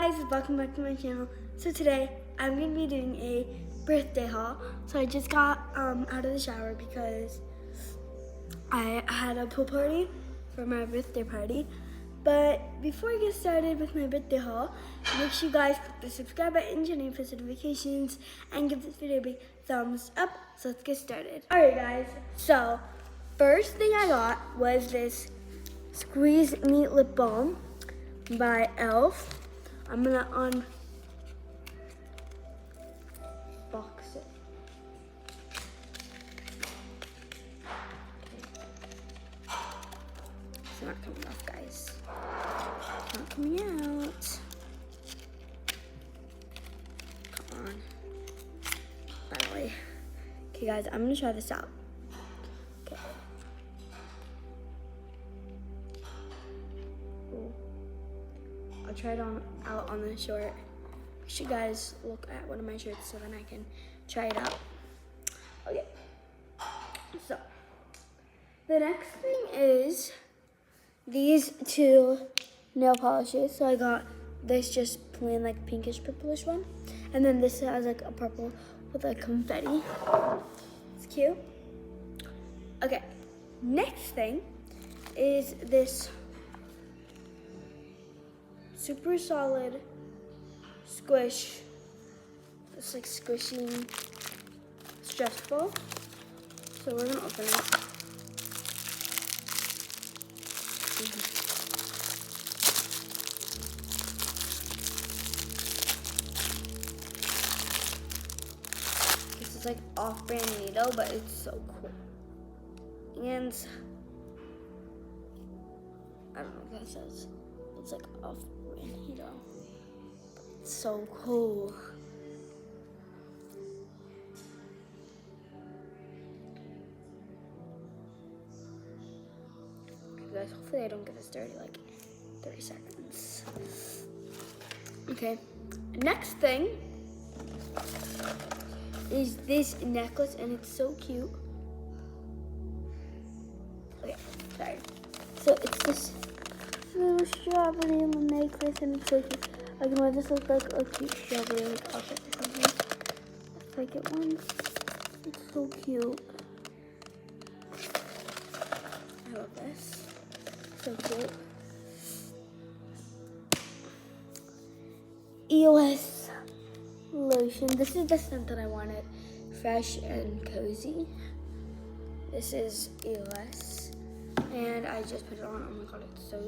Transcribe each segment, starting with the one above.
guys, welcome back to my channel. So today I'm going to be doing a birthday haul. So I just got out of the shower because I had a pool party for my birthday party. But before I get started with my birthday haul, make sure you guys click the subscribe button, turn on post notifications, and give this video a big thumbs up. So let's get started. Alright guys, so first thing I got was this Squeeze Me Lip Balm by e.l.f. I'm gonna unbox it. It's not coming off, guys. It's not coming out. Come on. Finally. Okay, guys, I'm gonna try this out. Okay. Ooh. I'll try it out on the short. Make sure you guys look at one of my shirts so then I can try it out. Okay. So, the next thing is these two nail polishes. So I got this just plain like pinkish purplish one. And then this has like a purple with like confetti. It's cute. Okay. Next thing is this super solid squish. It's like squishing stressful. So we're gonna open it. This is like off-brand needle, but it's so cool. And I don't know what that says. It's like off-brand needle. It's so cool. Guys, hopefully I don't get this dirty like 30 seconds. Okay, next thing is this necklace and it's so cute. Okay, sorry. So it's this little strawberry in the necklace and it's so cute. I can wear this look like a cute strawberry outfit or something. If I get one, it's so cute. I love this. So cute. EOS lotion. This is the scent that I wanted. Fresh and cozy. This is EOS. And I just put it on. Oh my god, it's so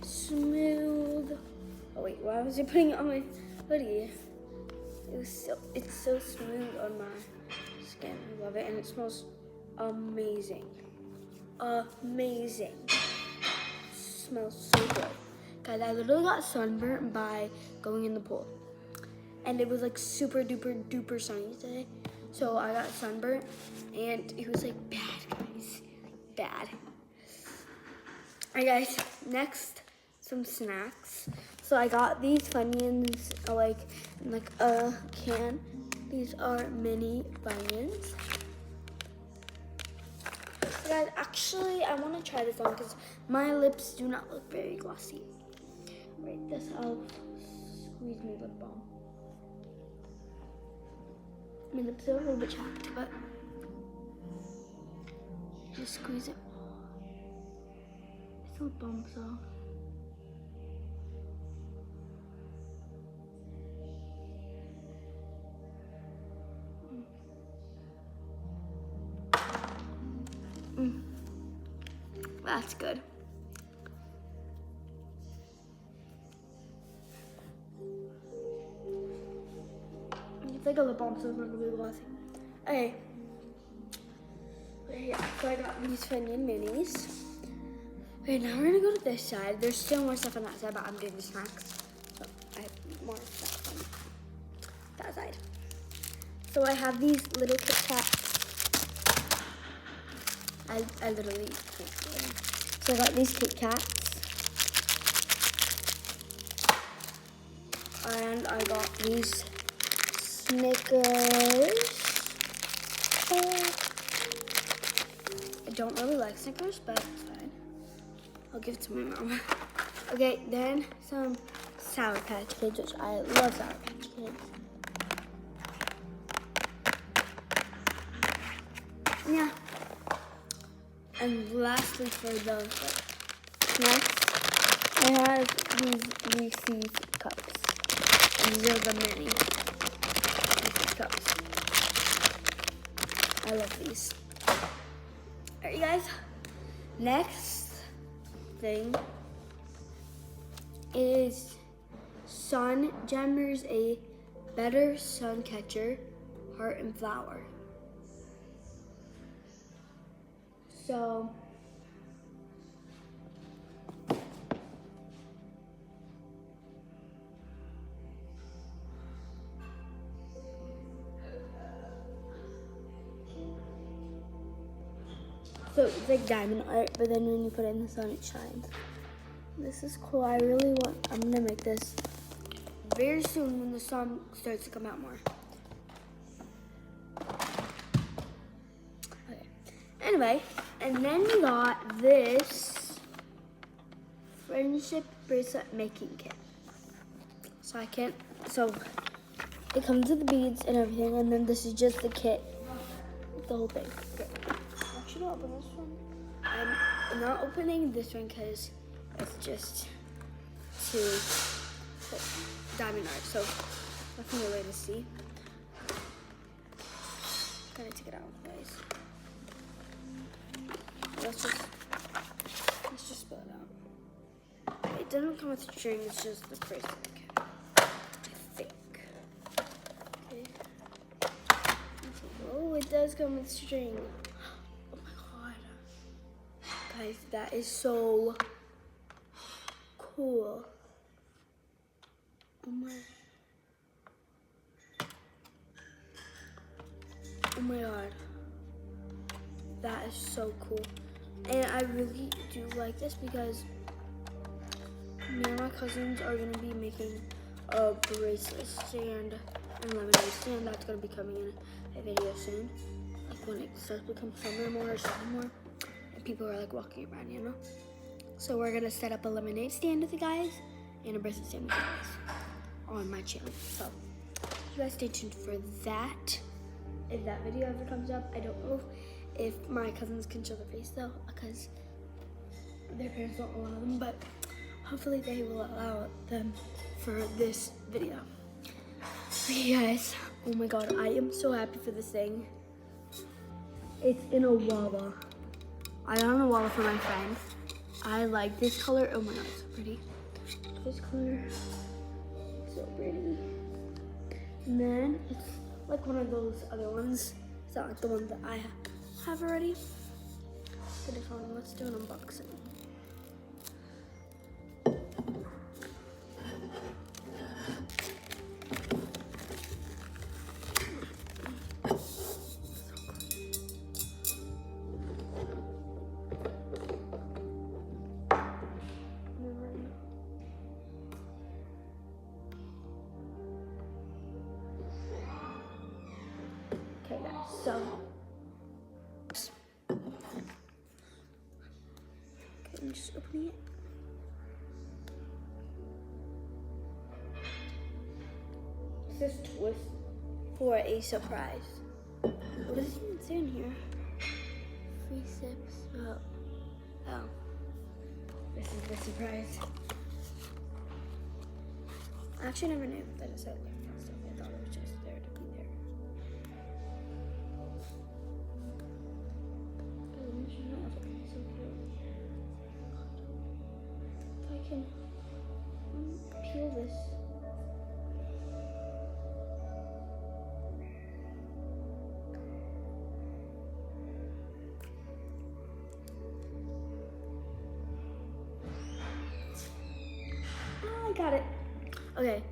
smooth. Oh wait, why was I putting it on my hoodie? It's so smooth on my skin. I love it. And it smells amazing. Amazing. Smells so good. Guys, I literally got sunburnt by going in the pool. And it was like super duper duper sunny today. So I got sunburnt and it was like bad, guys. Like bad. Alright guys, next some snacks. So I got these Funyuns like in like a can. These are mini Funyuns. Guys, actually, I want to try this on because my lips do not look very glossy. Right, this Squeeze Me Lip Balm. My lips are a little bit chapped, but just squeeze it. It's a lip balm, so. That's good. It's like a lip balm, so it's not really glossy. Okay. Yeah, so I got these Funyun minis. Okay, now we're gonna go to this side. There's still more stuff on that side, but I'm doing the snacks. So I have more stuff on that side. So I have these little Kit Kats. I literally can't see them. So I got these Kit Kats. And I got these Snickers. I don't really like Snickers, but it's fine. I'll give it to my mom. Okay, then some Sour Patch Kids, which I love Sour Patch Kids. Yeah. And lastly, for the snacks, I have these Reese's cups. And these are the mini Reese's cups. I love these. Alright, you guys. Next thing is Sun Gemmers, a better sun catcher, heart and flower. So it's like diamond art, but then when you put it in the sun, it shines. This is cool. I'm gonna make this very soon when the sun starts to come out more. Okay. Anyway, and then we got this friendship bracelet making kit. So it comes with the beads and everything, and then this is just the kit, the whole thing. Okay. Should I open this one? I'm not opening this one because it's just to put diamond art, so nothing really to see. Gotta take it out, guys. Let's just spill it out. It doesn't come with string, it's just the bracelet. I think. Okay. Oh, it does come with string. Guys, that is so cool. Oh my god. That is so cool. And I really do like this because me and my cousins are going to be making a bracelet stand and lemonade stand. That's going to be coming in a video soon. Like when it starts to become summer more or summer more. People are like walking around, you know? So we're gonna set up a lemonade stand with the guys and a bracelet stand with the guys on my channel. So you guys stay tuned for that. If that video ever comes up, I don't know if my cousins can show their face though, because their parents don't allow them, but hopefully they will allow them for this video. Okay guys, oh my god, I am so happy for this thing. It's in a Wawa. I got on a Wawa for my friend. I like this color. Oh my god, it's so pretty. This color, it's so pretty. And then it's like one of those other ones. It's not like the one that I have already. Let's do an unboxing. Okay guys, so I'm just opening it. It says twist for a surprise. What does it even say in here? Free sips. Oh. This is the surprise. I actually never knew that it said that. I thought it was just there to be there. So cute. If I can peel this. Oh, I got it. Okay.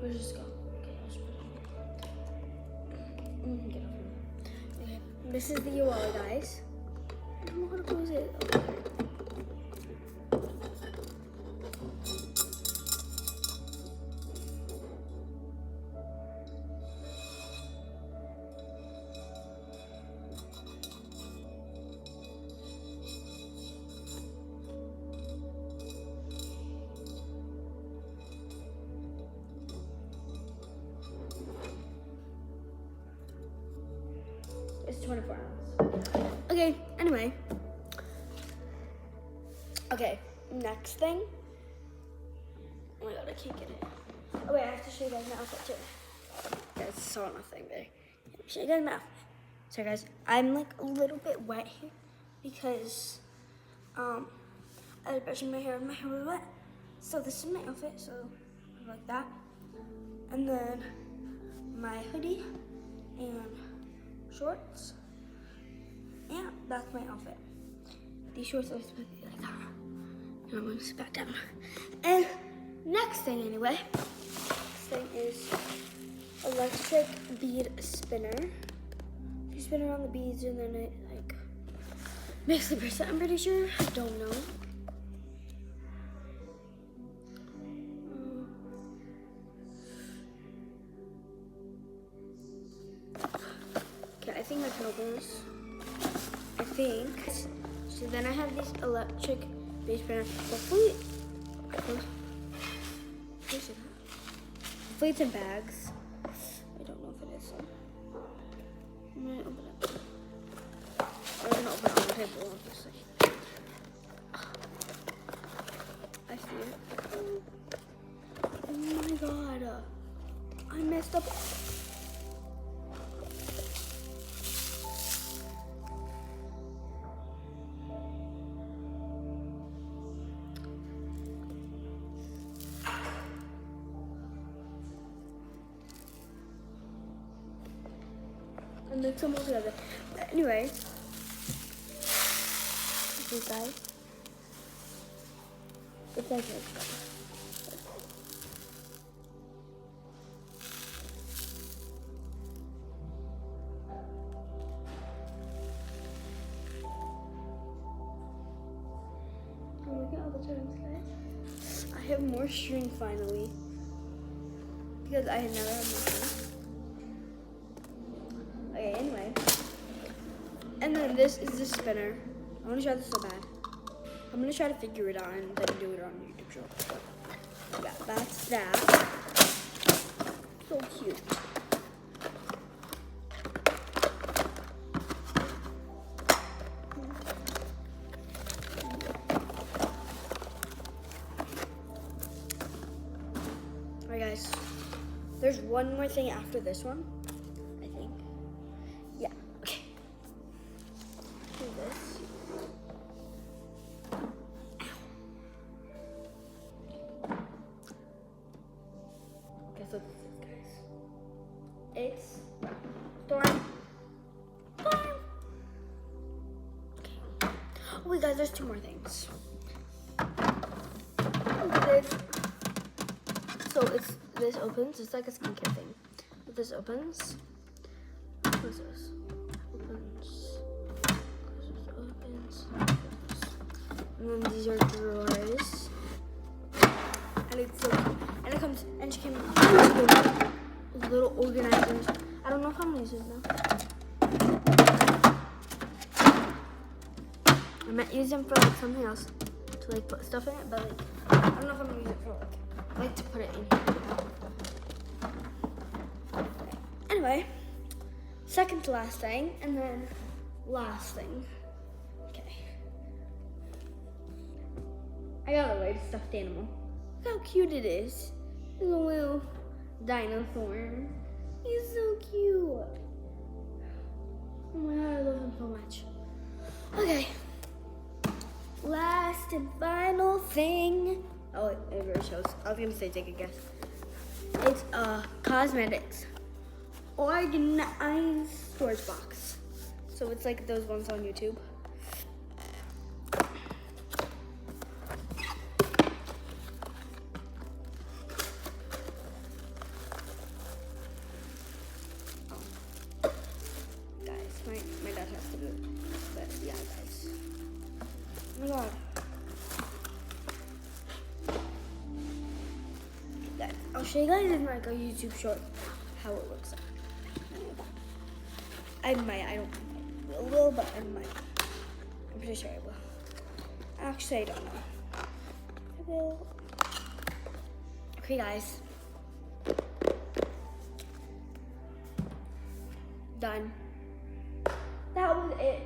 Let's just go. Okay, I'll just put it. Get off of me. Okay, this is the Uwali, guys. I don't know how to close it. Okay. 24 ounce. Okay, anyway. Okay, next thing. Oh my god, I can't get it. Oh wait, I have to show you guys my outfit too. Guys, saw nothing there. Show you guys my outfit. So guys, I'm like a little bit wet here because I was brushing my hair and my hair was wet. So this is my outfit, so like that. And then my hoodie and shorts. Yeah, that's my outfit. These shorts are supposed to be like that. And I'm gonna sit back down. And next thing anyway, next thing is electric bead spinner. You spin around the beads and then it like makes the bracelet, I'm pretty sure. I don't know. Okay, I think I can open this. I think. So then I have this electric bead spinner. Hopefully it's in bags. I don't know if it is. I'm gonna open it. I'm gonna open it on the table, obviously. I see it. Oh my god. I messed up. And mix them all together. Anyway, you guys, it's like this. Look at all the turns, guys. I have more string finally because I had never had more string. Okay, anyway. And then this is the spinner. I want to try this so bad. I'm going to try to figure it out and then do it on YouTube short. Yeah, that's that. So cute. Alright guys, there's one more thing after this one. So this is, guys. It's Storm. Okay. Oh wait guys, there's two more things. This opens, it's like a skincare thing. This opens. What's this? Opens. And then these are drawers. And it's so cute. And it comes, and she came with little organizers. I don't know if I'm gonna use it now. I might use them for like something else to like put stuff in it, but like I don't know if I'm gonna use it for like to put it in here. Anyway, second to last thing, and then last thing. Okay. I got a white stuffed animal. Look how cute it is. It's a little dinosaur. He's so cute. Oh my god, I love him so much. Okay. Last and final thing. Oh, it really shows. I was gonna say take a guess. It's cosmetics. Organized storage box. So it's like those ones on YouTube. My dad has to do it. But yeah, guys. Oh my god. Guys, I'll show you guys in like a YouTube short how it looks like. I will, but I might. I'm pretty sure I will. Actually, I don't know. I will. Okay, guys. Done.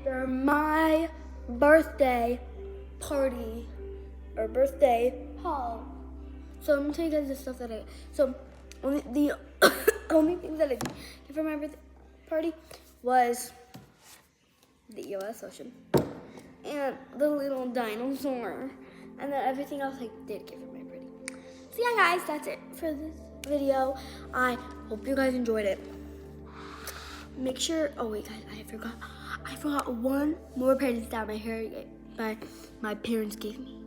for my birthday party or birthday haul. So I'm gonna tell you guys the stuff that the only thing that I did for my birthday party was the EOS lotion and the little dinosaur, and then everything else I did get for my party. So yeah, guys, that's it for this video. I hope you guys enjoyed it. Make sure, oh wait guys, I forgot one more painting that my parents gave me.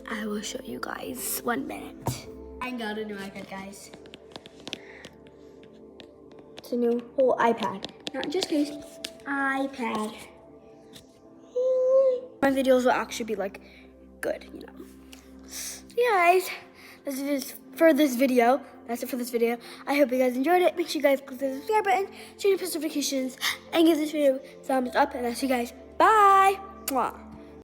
I will show you guys 1 minute. I got a new iPad, guys. It's a new whole iPad, not just case, iPad. My videos will actually be like good, you know. So yeah, guys, that's it for this video. That's it for this video. I hope you guys enjoyed it. Make sure you guys click the subscribe button, turn on post notifications, and give this video a thumbs up. And I'll see you guys. Bye. Mwah.